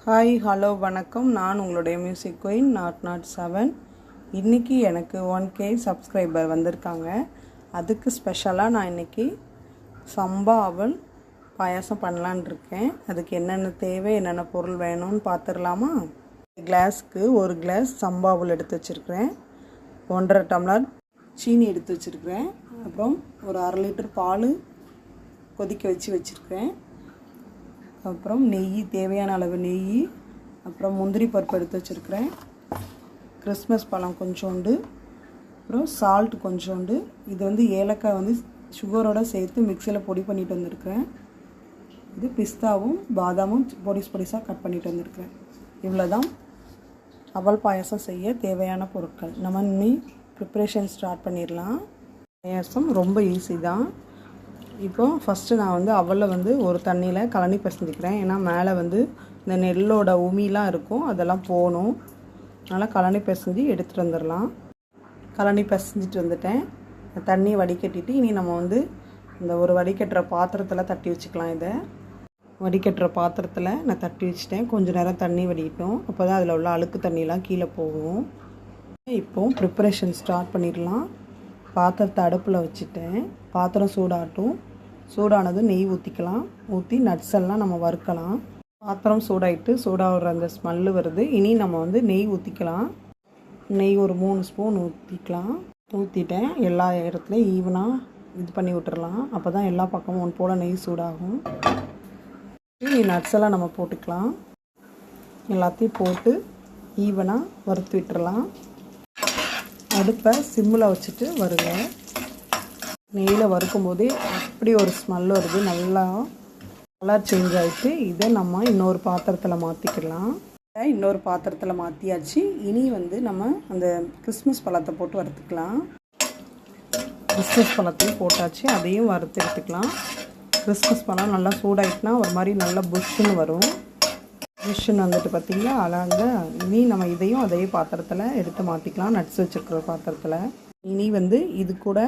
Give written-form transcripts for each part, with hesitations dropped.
Hi hello வணக்கம். நான் உங்களுடைய மியூசிக் குயின் நாட் 7. இன்றைக்கி எனக்கு 1K சப்ஸ்கிரைபர் வந்திருக்காங்க. அதுக்கு ஸ்பெஷலாக நான் இன்றைக்கி சம்பா அவல் பாயாசம் பண்ணலான் இருக்கேன். அதுக்கு என்னென்ன தேவை, என்னென்ன பொருள் வேணும்னு பார்த்துடலாமா? கிளாஸ்க்கு ஒரு கிளாஸ் சம்பா அவல் எடுத்து வச்சுருக்கிறேன். 1.5 டம்ளர் சீனி எடுத்து வச்சுருக்கிறேன். அப்புறம் ஒரு 1/2 லிட்டர் பால் கொதிக்க வச்சுருக்கிறேன். அப்புறம் நெய், தேவையான அளவு நெய், அப்புறம் முந்திரி பருப்பு எடுத்து வச்சுருக்கிறேன். கிறிஸ்மஸ் பழம் கொஞ்சோண்டு, அப்புறம் சால்ட் கொஞ்சோண்டு. இது ஏலக்காய் சுகரோடு சேர்த்து மிக்சியில் பொடி பண்ணிட்டு வந்திருக்கிறேன். இது பிஸ்தாவும் பாதாமும் பொடிசாக கட் பண்ணிட்டு வந்திருக்கிறேன். இவ்வளோ தான் அவல் பாயாசம் செய்ய தேவையான பொருட்கள். நம்ம இனி ப்ரிப்ரேஷன் ஸ்டார்ட் பண்ணிடலாம். பாயாசம் ரொம்ப ஈஸி தான். இப்போது ஃபஸ்ட்டு நான் அவலை ஒரு தண்ணியில் கலனி பிசைஞ்சிக்கிறேன். ஏன்னா மேலே இந்த நெல்லோட உமிலாம் இருக்கும், அதெல்லாம் போகணும். அதனால் கலனி பிசைஞ்சு எடுத்துகிட்டு வந்துடலாம். கலனி பிசைஞ்சிட்டு வந்துட்டேன். தண்ணி வடிகட்டிட்டு இனி நம்ம இந்த ஒரு வடிகட்டுற பாத்திரத்தில் தட்டி வச்சுக்கலாம். இதை வடிகட்டுற பாத்திரத்தில் நான் தட்டி வச்சுட்டேன். கொஞ்சம் நேரம் தண்ணி வடிக்கிட்டோம். அப்போ தான் அதில் உள்ள அழுக்கு தண்ணிலாம் கீழே போகும். இப்போது ப்ரிப்பரேஷன் ஸ்டார்ட் பண்ணிடலாம். பாத்திரத்தை அடுப்பில் வச்சுட்டேன். பாத்திரம் சூடானது நெய் ஊற்றிக்கலாம். ஊற்றி நட்ஸ் எல்லாம் நம்ம வறுக்கலாம். பாத்திரம் சூடாகிற அந்த ஸ்மெல்லு வருது. இனி நம்ம நெய் ஊற்றிக்கலாம். நெய் ஒரு 3 ஸ்பூன் ஊற்றிக்கலாம். ஊற்றிட்டேன். எல்லா இடத்துலையும் ஈவனாக இது பண்ணி விட்டுறலாம். அப்போ தான் எல்லா பக்கமும் ஒன்று போல் நெய் சூடாகும். நட்ஸ் எல்லாம் நம்ம போட்டுக்கலாம். எல்லாத்தையும் போட்டு ஈவனாக வறுத்து விட்டுறலாம். அடுப்பை சிம்மில் வச்சுட்டு வருங்க. நெய்யில் வறுக்கும் போதே அப்படி ஒரு ஸ்மெல் வருது. நல்லா கலர் சேஞ்ச் ஆகிட்டு இதை நம்ம இன்னொரு பாத்திரத்தில் மாற்றிக்கலாம். இன்னொரு பாத்திரத்தில் மாற்றியாச்சு. இனி நம்ம அந்த கிறிஸ்மஸ் பழத்தை போட்டு வறுத்துக்கலாம். கிறிஸ்மஸ் பழத்தையும் போட்டாச்சு, அதையும் வறுத்து எடுத்துக்கலாம். கிறிஸ்மஸ் பழம் நல்லா சூடாகிட்டுனா ஒரு மாதிரி நல்லா புஷ்ஷுன்னு வரும். புஷ்ஷுன்னு பார்த்திங்களா, அழகாக. இனி நம்ம இதையும் அதே பாத்திரத்தில் எடுத்து மாற்றிக்கலாம். நட்ஸ் வச்சுருக்கிற பாத்திரத்தில். இனி இது கூட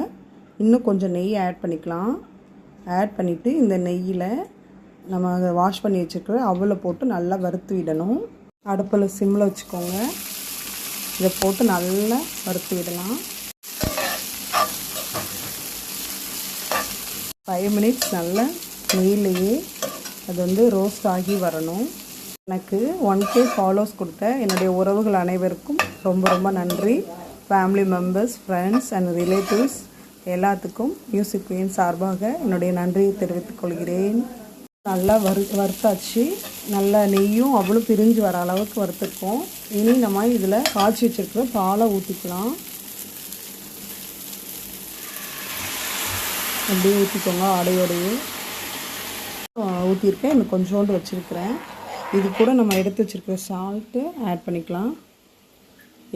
இன்னும் கொஞ்சம் நெய் ஆட் பண்ணிக்கலாம். ஆட் பண்ணிவிட்டு இந்த நெய்யில் நம்ம அதை வாஷ் பண்ணி வச்சுருக்கிற அவலை போட்டு நல்லா வறுத்து விடணும். அடுப்பில் சிம்மில் வச்சுக்கோங்க. இதை போட்டு நல்லா வறுத்து விடலாம். 5 மினிட்ஸ் நல்லா நெய்யிலேயே அது ரோஸ்ட் ஆகி வரணும். எனக்கு 1K ஃபாலோஸ் கொடுத்த என்னுடைய உறவுகள் அனைவருக்கும் ரொம்ப ரொம்ப நன்றி. Family members, friends and relatives எல்லாத்துக்கும் மியூசிக் குயின் சார்பாக என்னுடைய நன்றியை தெரிவித்துக் கொள்கிறேன். நல்லா வறுத்தாச்சு. நல்லா நெய்யும் அவ்வளோ பிரிஞ்சு வர அளவுக்கு வறுத்துருக்கோம். இனி நம்ம இதில் காய்ச்சி வச்சுருக்கிற பாலை ஊற்றிக்கலாம். அப்படியே ஊற்றிக்கோங்க. ஆடையோடையே ஊற்றிருக்கேன். இன்னும் கொஞ்சோண்டு வச்சுருக்கிறேன். இது கூட நம்ம எடுத்து வச்சுருக்கிற சால்ட்டு ஆட் பண்ணிக்கலாம்.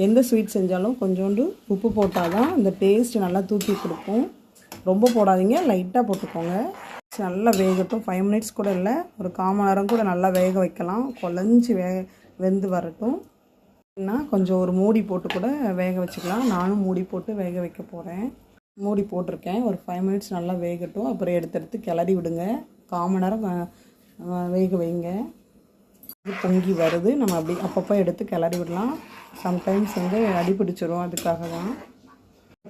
எந்த ஸ்வீட் செஞ்சாலும் கொஞ்சோண்டு உப்பு போட்டால் தான் இந்த டேஸ்ட் நல்லா தூக்கி கொடுக்கும். ரொம்ப போடாதீங்க, லைட்டாக போட்டுக்கோங்க. நல்லா வேகட்டும். 5 மினிட்ஸ் கூட இல்லை, ஒரு 1/4 மணி நேரம் கூட நல்லா வேக வைக்கலாம். குழஞ்சி வெந்து வரட்டும். கொஞ்சம் ஒரு மூடி போட்டு கூட வேக வச்சுக்கலாம். நானும் மூடி போட்டு வேக வைக்க போகிறேன். மூடி போட்டிருக்கேன். ஒரு 5 மினிட்ஸ் நல்லா வேகட்டும். அப்புறம் எடுத்து கிளறி விடுங்க. 1/4 மணி நேரம் வேக வைங்க. இது பொங்கி வருது. நம்ம அப்படி அப்பப்போ எடுத்து கிளறி விடலாம். சம்டைம்ஸ் அடி பிடிச்சிரும். அதுக்காக தான்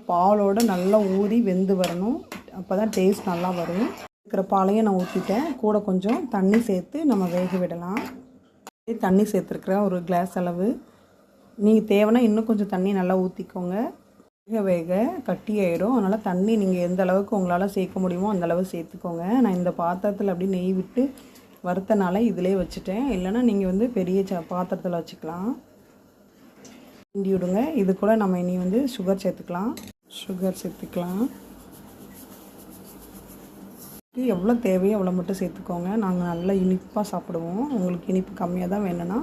பாலோடு நல்லா ஊறி வெந்து வரணும். அப்போ தான் டேஸ்ட் நல்லா வரும். இருக்கிற பாலையும் நான் ஊற்றிட்டேன். கூட கொஞ்சம் தண்ணி சேர்த்து நம்ம வேக விடலாம். தண்ணி சேர்த்துருக்குறேன் ஒரு கிளாஸ் அளவு. நீங்கள் தேவைன்னா இன்னும் கொஞ்சம் தண்ணி நல்லா ஊற்றிக்கோங்க. வேக கட்டி ஆகிடும். அதனால் தண்ணி நீங்கள் எந்த அளவுக்கு உங்களால் சேர்க்க முடியுமோ அந்தளவு சேர்த்துக்கோங்க. நான் இந்த பாத்திரத்தில் அப்படி நெய் விட்டு வறுத்தனால இதிலே வச்சுட்டேன். இல்லைன்னா நீங்கள் பெரிய பாத்திரத்தில் வச்சுக்கலாம். கிண்டி விடுங்க. இது கூட நம்ம இனி சுகர் சேர்த்துக்கலாம். எவ்வளோ தேவையோ அவ்வளோ மட்டும் சேர்த்துக்கோங்க. நாங்கள் நல்லா இனிப்பாக சாப்பிடுவோம். உங்களுக்கு இனிப்பு கம்மியாக தான் வேணும்னா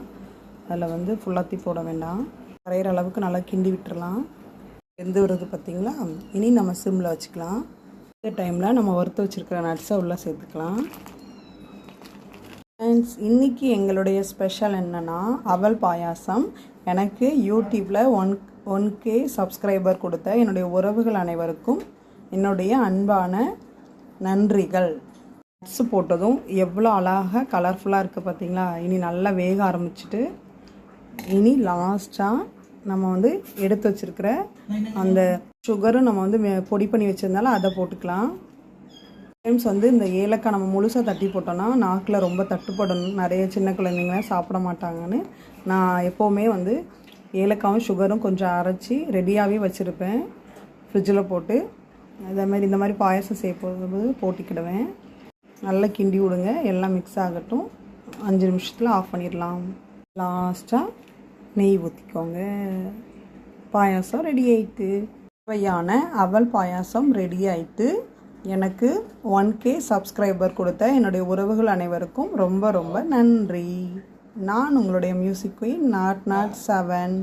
அதில் ஃபுல்லாத்தி போட வேண்டாம். கரையிற அளவுக்கு நல்லா கிண்டி விட்டுறலாம். வெந்து வருது பார்த்திங்களா. இனி நம்ம சிம்மில் வச்சுக்கலாம். இந்த டைமில் நம்ம வறுத்து வச்சுருக்கிற நட்ஸை உள்ளே சேர்த்துக்கலாம். ஃப்ரெண்ட்ஸ், இன்றைக்கி எங்களுடைய ஸ்பெஷல் என்னென்னா அவல் பாயாசம். எனக்கு யூடியூப்பில் 1K சப்ஸ்கிரைபர் கொடுத்த என்னுடைய உறவுகள் அனைவருக்கும் என்னுடைய அன்பான நன்றிகள். நட்ஸு போட்டதும் எவ்வளோ அழகாக கலர்ஃபுல்லாக இருக்குது பார்த்தீங்களா. இனி நல்லா வேக ஆரம்பிச்சிட்டு இனி லாஸ்ட்டாக நம்ம வந்து எடுத்து வச்சுருக்கிற அந்த சுகரும் நம்ம வந்து பொடி பண்ணி வச்சுருந்தாலும் அதை போட்டுக்கலாம். டைம்ஸ் வந்து இந்த ஏலக்காய் நம்ம முழுசாக தட்டி போட்டோன்னா நாக்கில் ரொம்ப தட்டுப்படணும், நிறைய சின்ன குழந்தைங்க சாப்பிட மாட்டாங்கன்னு நான் எப்போவுமே வந்து ஏலக்காயும் சுகரும் கொஞ்சம் அரைச்சி ரெடியாகவே வச்சுருப்பேன் ஃப்ரிட்ஜில் போட்டு. அதேமாதிரி இந்த மாதிரி பாயசம் செய்ய போகும்போது போட்டிக்கிடுவேன். நல்லா கிண்டி விடுங்க, எல்லாம் மிக்ஸ் ஆகட்டும். 5 நிமிஷத்தில் ஆஃப் பண்ணிடலாம். லாஸ்ட்டாக நெய் ஊற்றிக்கோங்க. பாயாசம் ரெடி ஆயிட்டு. சுவையான அவல் பாயாசம் ரெடி ஆயிட்டு. எனக்கு 1K சப்ஸ்கிரைபர் கொடுத்த என்னுடைய உறவுகள் அனைவருக்கும் ரொம்ப ரொம்ப நன்றி. நான் உங்களுடைய மியூசிக் குயின் நாட் 7.